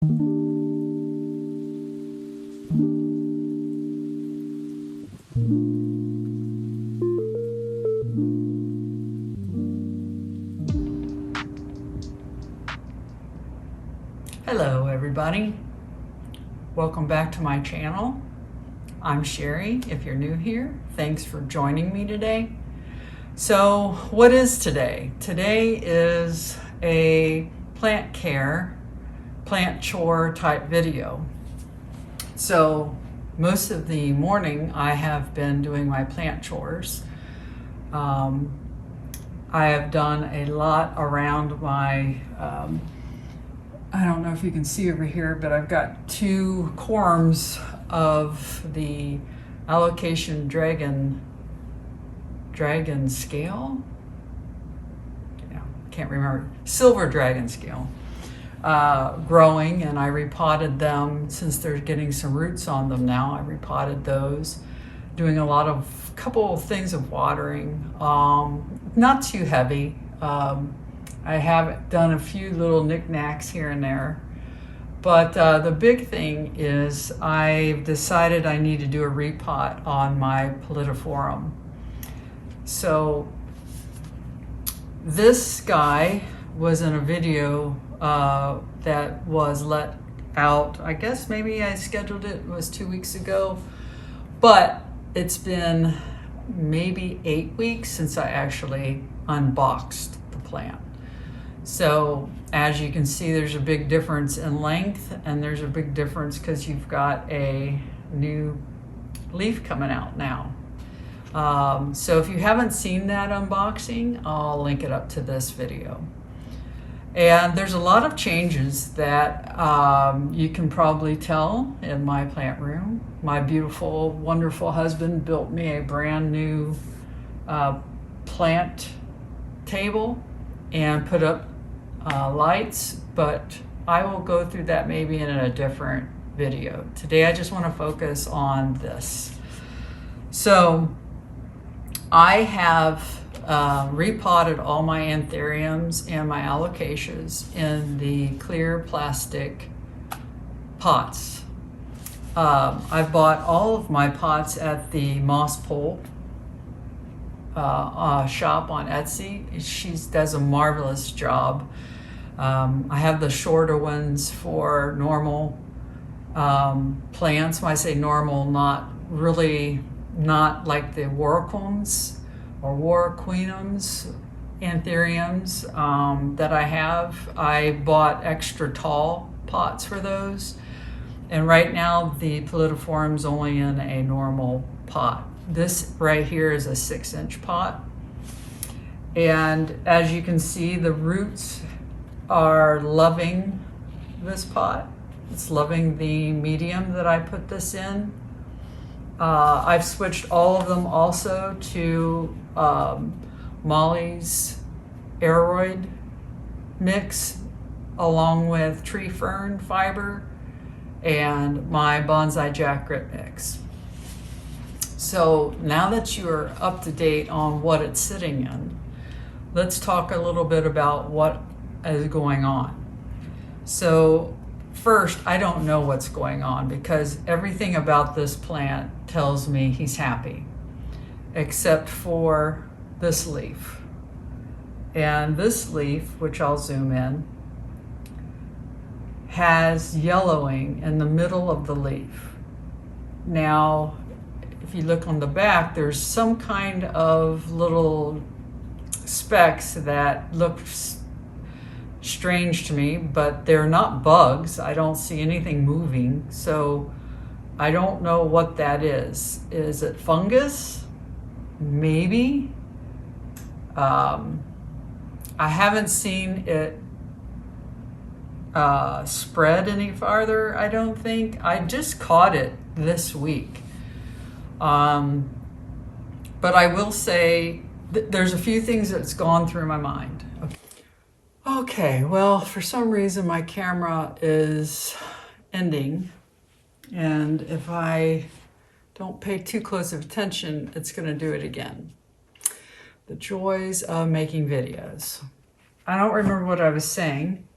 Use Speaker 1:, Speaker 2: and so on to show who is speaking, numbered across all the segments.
Speaker 1: Hello everybody, welcome back to my channel. I'm Sherry. If you're new here, thanks for joining me today. So what is today? Today is a plant care, plant chore type video. So most of the morning I have been doing my plant chores. I have done a lot around my I don't know if you can see over here, but I've got 2 corms of the allocation dragon scale. Yeah, can't remember. Silver dragon scale growing, and I repotted them since they're getting some roots on them now. I repotted those, doing a couple of things of watering, not too heavy. I have done a few little knickknacks here and there, but the big thing is I've decided I need to do a repot on my Palidiforum. So this guy was in a video that was let out, I guess maybe I scheduled it was 2 weeks ago, but it's been maybe 8 weeks since I actually unboxed the plant. So as you can see, there's a big difference in length, and there's a big difference because you've got a new leaf coming out now. So if you haven't seen that unboxing, I'll link it up to this video. And there's a lot of changes that you can probably tell in my plant room. My beautiful, wonderful husband built me a brand new plant table and put up lights, but I will go through that maybe in a different video. Today I just want to focus on this. So I have repotted all my anthuriums and my alocasias in the clear plastic pots. I've bought all of my pots at the Moss Pole shop on Etsy. She does a marvelous job. I have the shorter ones for normal plants. When I say normal, not like the warocums or warquinums anthuriums that I have. I bought extra tall pots for those. And right now the Palidiforum's only in a normal pot. This right here is a 6-inch pot. And as you can see, the roots are loving this pot. It's loving the medium that I put this in. I've switched all of them also to Molly's Aeroid mix, along with tree fern fiber and my bonsai jackgrit mix. So now that you're up to date on what it's sitting in, let's talk a little bit about what is going on. So first, I don't know what's going on because everything about this plant tells me he's happy, except for this leaf. And this leaf, which I'll zoom in, has yellowing in the middle of the leaf. Now, if you look on the back, there's some kind of little specks that look strange to me, but they're not bugs. I don't see anything moving, so I don't know what that is. Is it fungus? Maybe. I haven't seen it spread any farther, I don't think. I just caught it this week. But I will say there's a few things that's gone through my mind. Okay, well, for some reason my camera is ending, and if I don't pay too close of attention, it's going to do it again. The joys of making videos. I don't remember what I was saying,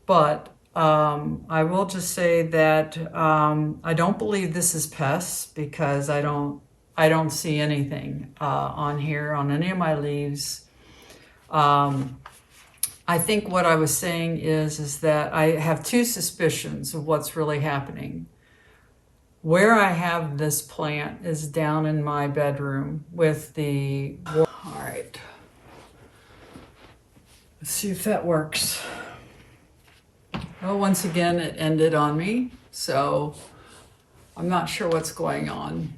Speaker 1: but I will just say that I don't believe this is pests because I don't see anything on here on any of my leaves. I think what I was saying is that I have two suspicions of what's really happening. Where I have this plant is down in my bedroom with the... All right. Let's see if that works. Well, once again, it ended on me, so I'm not sure what's going on.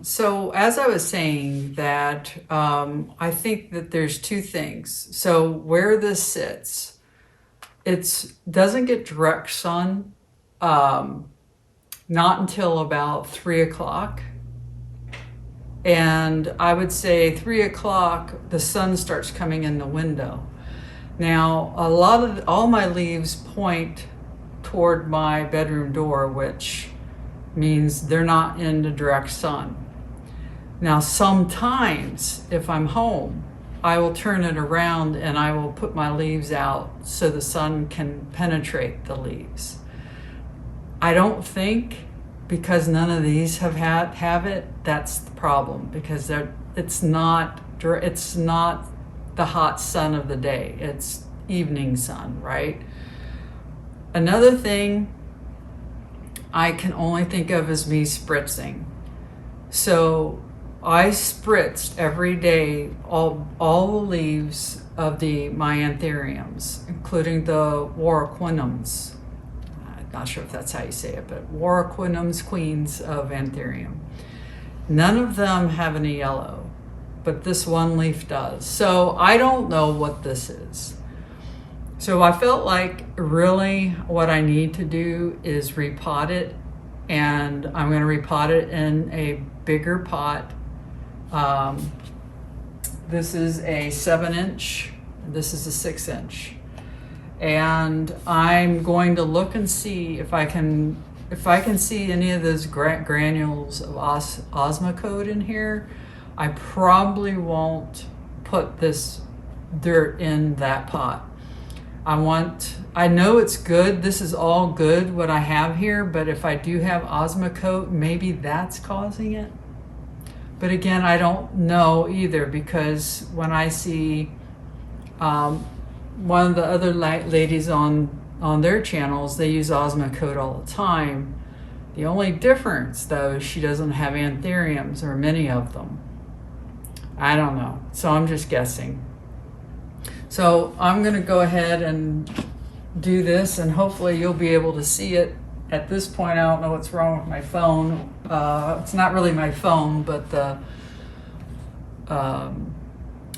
Speaker 1: So as I was saying that, I think that there's two things. So where this sits, it doesn't get direct sun, not until about 3 o'clock. And I would say 3 o'clock, the sun starts coming in the window. Now, all my leaves point toward my bedroom door, which means they're not in the direct sun. Now, sometimes if I'm home, I will turn it around and I will put my leaves out so the sun can penetrate the leaves. I don't think, because none of these have it, that's the problem, because it's not the hot sun of the day, it's evening sun, right? Another thing I can only think of is me spritzing. So I spritzed every day all the leaves of my anthuriums, including the warocquinums. I'm not sure if that's how you say it, but warocquinums, queens of anthurium. None of them have any yellow, but this one leaf does. So I don't know what this is. So I felt like really what I need to do is repot it, and I'm going to repot it in a bigger pot. This is a 7-inch, this is a 6-inch. And I'm going to look and see if I can see any of those granules of osmocote in here. I probably won't put this dirt in that pot. I know it's good. This is all good, what I have here, but if I do have osmocote, maybe that's causing it. But again, I don't know either, because when I see one of the other ladies on their channels, they use osmocote all the time. The only difference, though, is she doesn't have anthuriums, or many of them. I don't know. So I'm just guessing. So I'm going to go ahead and do this, and hopefully you'll be able to see it. At this point, I don't know what's wrong with my phone. It's not really my phone, but the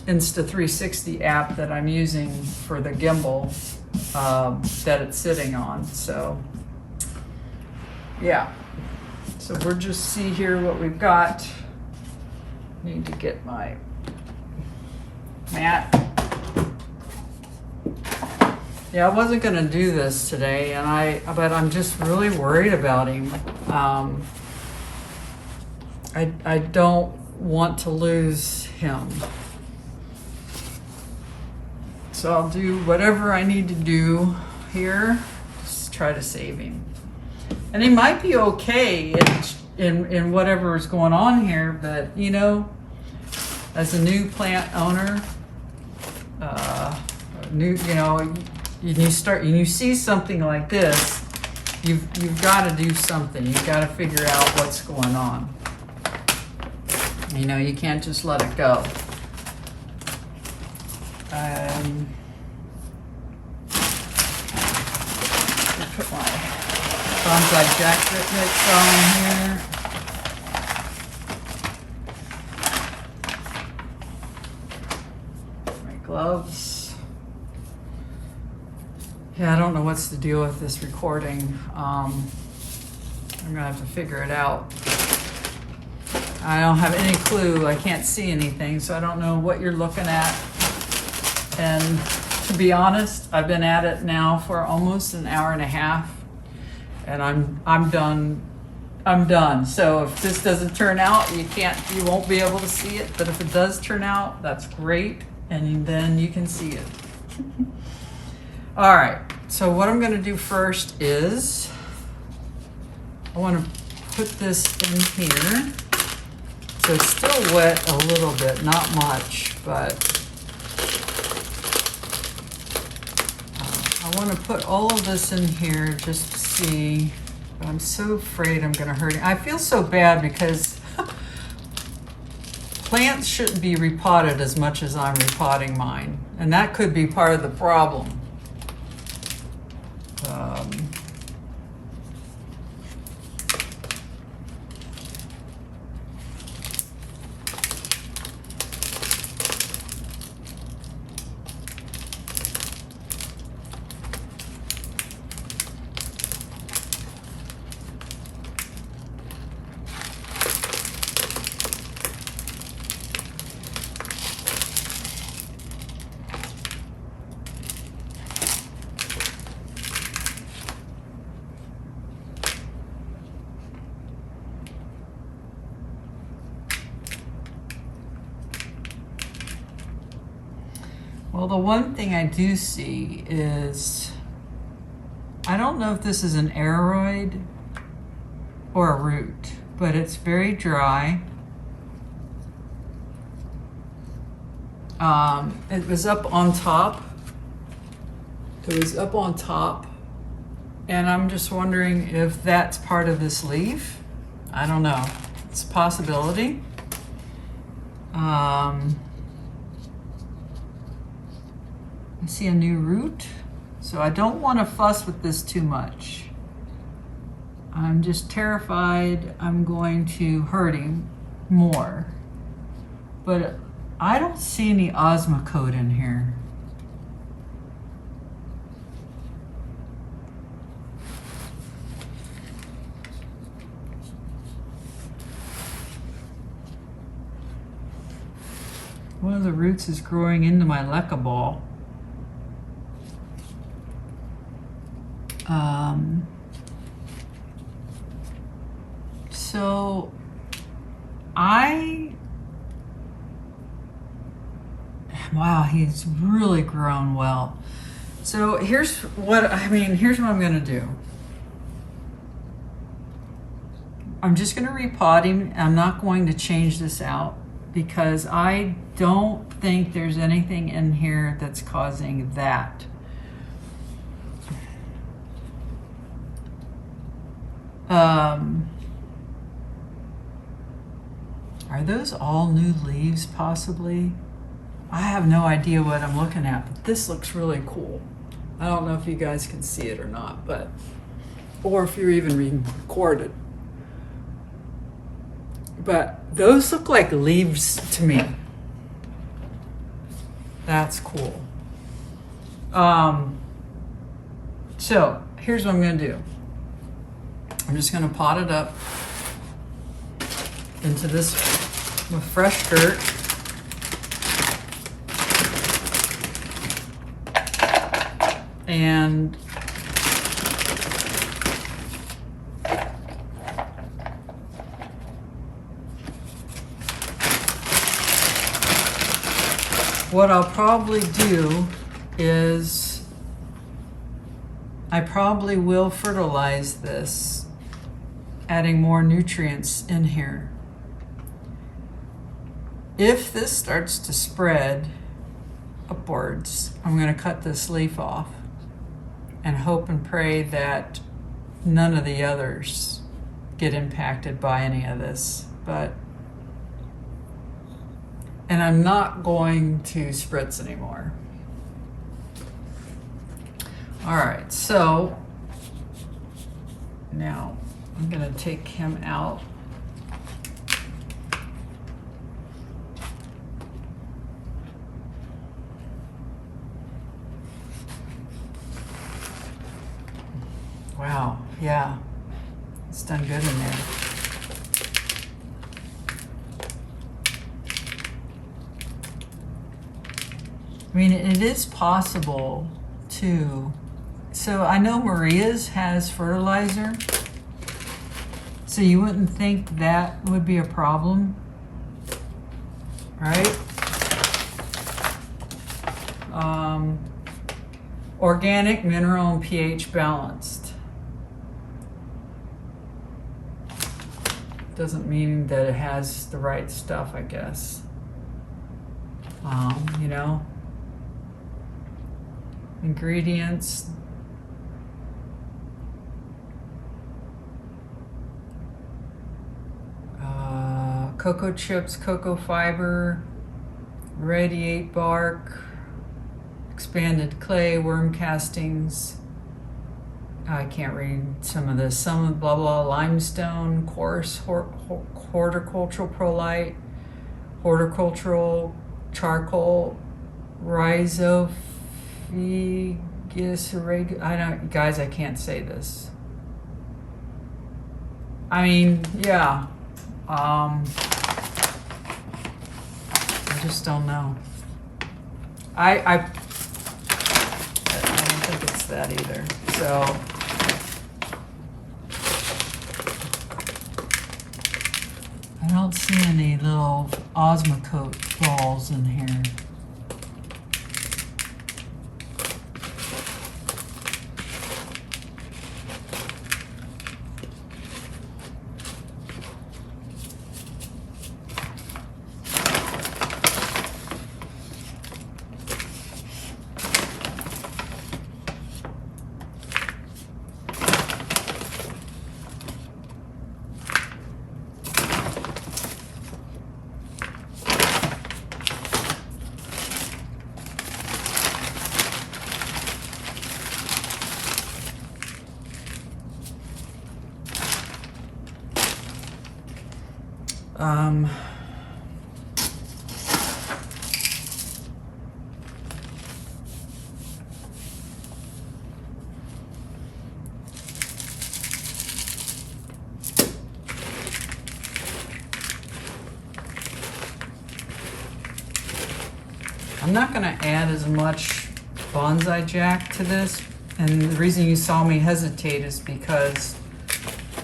Speaker 1: Insta360 app that I'm using for the gimbal that it's sitting on. So yeah, so we'll just see here what we've got. Need to get my mat. Yeah, I wasn't going to do this today, but I'm just really worried about him. I don't want to lose him. So I'll do whatever I need to do here, just try to save him. And he might be okay in whatever is going on here, but you know, as a new plant owner, you see something like this, you've got to do something. You've got to figure out what's going on. You know, you can't just let it go. Put my bonsai jacket mix on here. My gloves. Yeah, I don't know what's the deal with this recording. I'm gonna have to figure it out. I don't have any clue. I can't see anything, so I don't know what you're looking at. And to be honest, I've been at it now for almost an hour and a half, and I'm done. I'm done. So if this doesn't turn out, you won't be able to see it. But if it does turn out, that's great, and then you can see it. All right, so what I'm gonna do first is I wanna put this in here. So it's still wet a little bit, not much, but I wanna put all of this in here just to see, but I'm so afraid I'm gonna hurt it. I feel so bad because plants shouldn't be repotted as much as I'm repotting mine, and that could be part of the problem. Well, the one thing I do see is, I don't know if this is an aroid or a root, but it's very dry. It was up on top. It was up on top, and I'm just wondering if that's part of this leaf. I don't know. It's a possibility. I see a new root, so I don't want to fuss with this too much. I'm just terrified I'm going to hurt him more. But I don't see any osmocote in here. One of the roots is growing into my leca ball. So wow, he's really grown well. So here's what I'm gonna do. I'm just gonna repot him. I'm not going to change this out because I don't think there's anything in here that's causing that. Are those all new leaves possibly? I have no idea what I'm looking at, but this looks really cool. I don't know if you guys can see it or not, but, or if you're even recorded. But those look like leaves to me. That's cool. So here's what I'm gonna do. I'm just gonna pot it up into this with fresh dirt. And what I'll probably do is I probably will fertilize this, adding more nutrients in here. If this starts to spread upwards, I'm going to cut this leaf off and hope and pray that none of the others get impacted by any of this. And I'm not going to spritz anymore. All right, so now I'm gonna take him out. Wow, yeah, it's done good in there. I mean, it is possible to, so I know Maria's has fertilizer, so you wouldn't think that would be a problem, right? Organic, mineral, and pH balanced. Doesn't mean that it has the right stuff, I guess. You know, ingredients. Cocoa chips, cocoa fiber, radiate bark, expanded clay, worm castings. I can't read some of this. Some blah blah, limestone, coarse horticultural perlite, horticultural charcoal, rhizophagus. I don't, guys, I can't say this. I mean, yeah. I just don't know. I don't think it's that either. So I don't see any little Osmocote balls in here. I'm not going to add as much bonsai jack to this, and the reason you saw me hesitate is because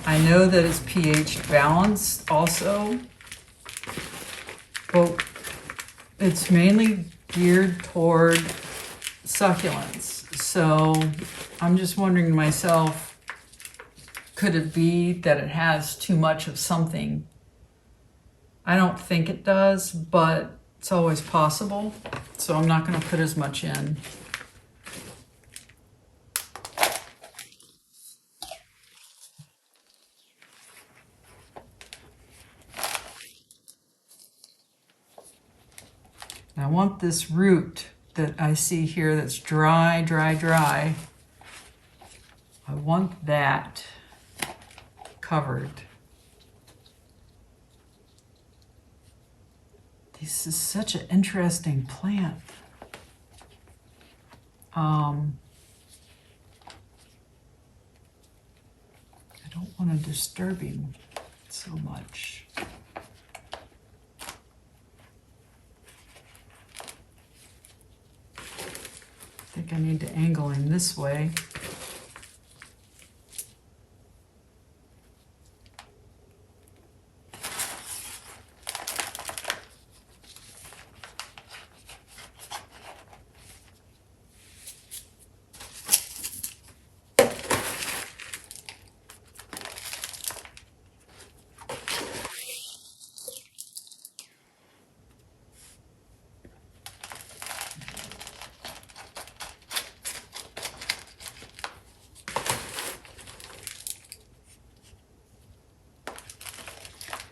Speaker 1: I know that it's pH balanced also, but it's mainly geared toward succulents. So I'm just wondering to myself, could it be that it has too much of something? I don't think it does, but it's always possible. So I'm not going to put as much in. I want this root that I see here that's dry, dry, dry. I want that covered. This is such an interesting plant. I don't want to disturb him so much. I think I need to angle him this way.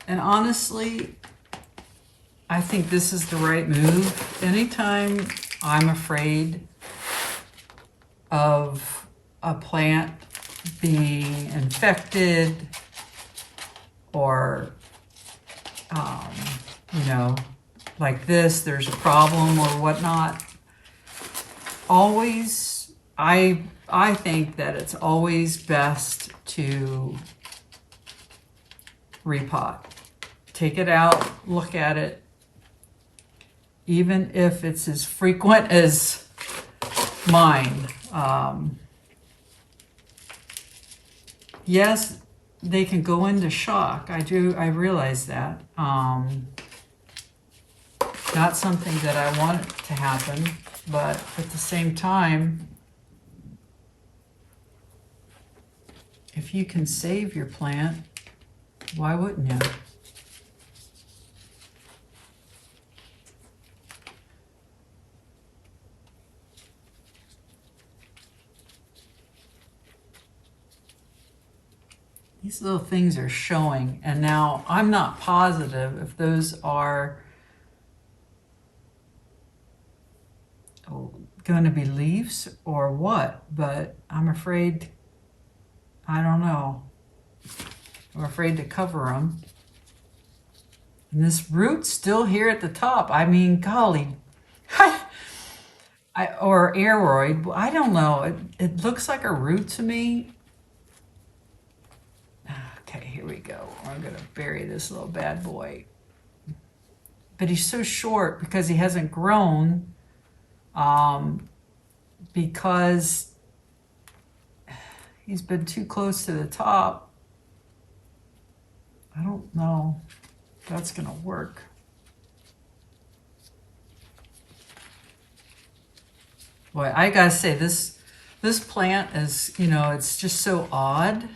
Speaker 1: And honestly, I think this is the right move. Anytime I'm afraid of a plant being infected or, you know, like this, there's a problem or whatnot, always, I think that it's always best to repot. Take it out, look at it, even if it's as frequent as mine. Yes, they can go into shock. I realize that. Not something that I want to happen, but at the same time, if you can save your plant, why wouldn't you? These little things are showing, and now I'm not positive if those are going to be leaves or what, but I'm afraid, I don't know. I'm afraid to cover them. And this root's still here at the top. I mean, golly. Or aeroid, I don't know. It looks like a root to me. Okay, here we go. I'm going to bury this little bad boy. But he's so short because he hasn't grown, because he's been too close to the top. I don't know if that's going to work. Boy, I gotta say, this plant is, you know, it's just so odd.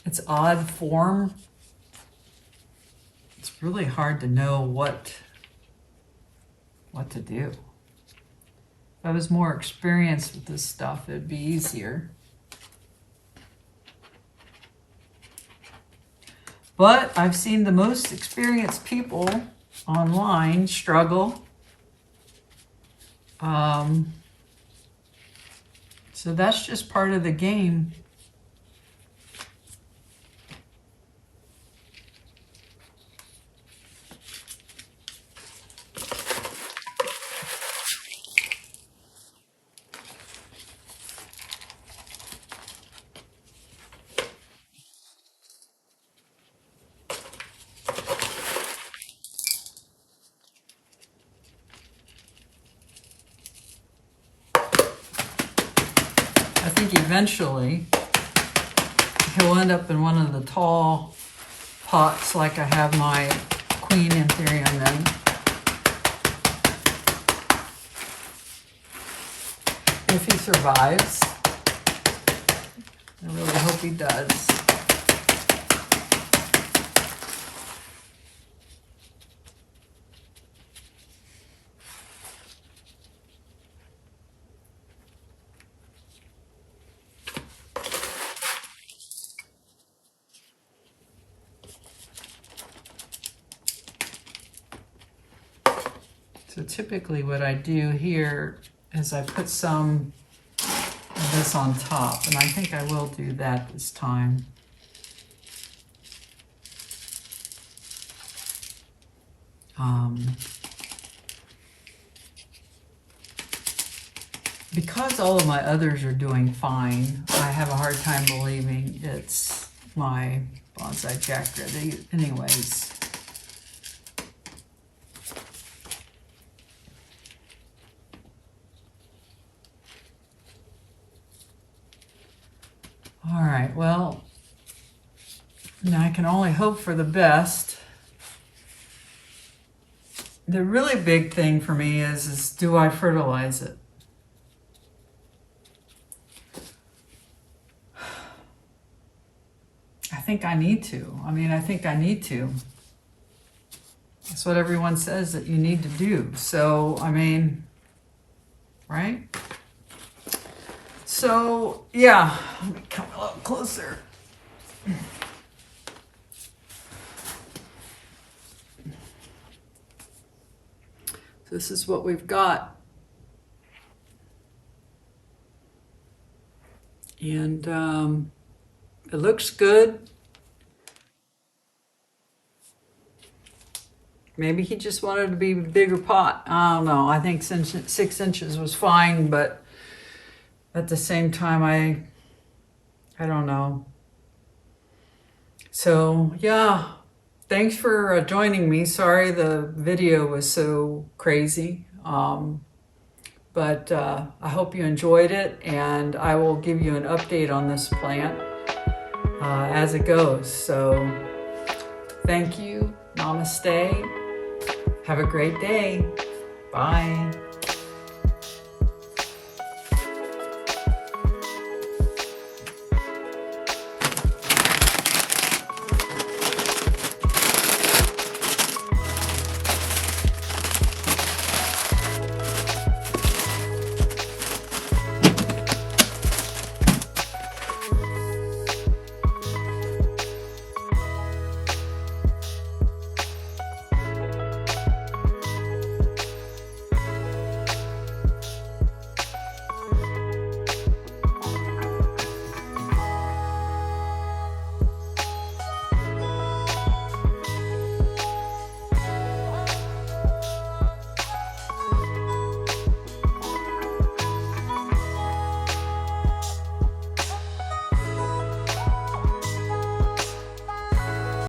Speaker 1: It's odd form. It's really hard to know what to do. If I was more experienced with this stuff, it'd be easier. But I've seen the most experienced people online struggle. So that's just part of the game. I think eventually he'll end up in one of the tall pots like I have my queen Anthurium in. If he survives. I really hope he does. So typically what I do here is I put some of this on top, and I think I will do that this time. Because all of my others are doing fine, I have a hard time believing it's my bonsai jackrabbit anyways. All right, well, now I can only hope for the best. The really big thing for me is do I fertilize it? I think I need to. I think I need to. That's what everyone says that you need to do. So, right? So, yeah, let me come a little closer. This is what we've got. And it looks good. Maybe he just wanted to be a bigger pot. I don't know. I think 6 inches was fine, but at the same time, I don't know. So, yeah. Thanks for joining me. Sorry the video was so crazy. But I hope you enjoyed it, and I will give you an update on this plant as it goes. So thank you. Namaste. Have a great day. Bye.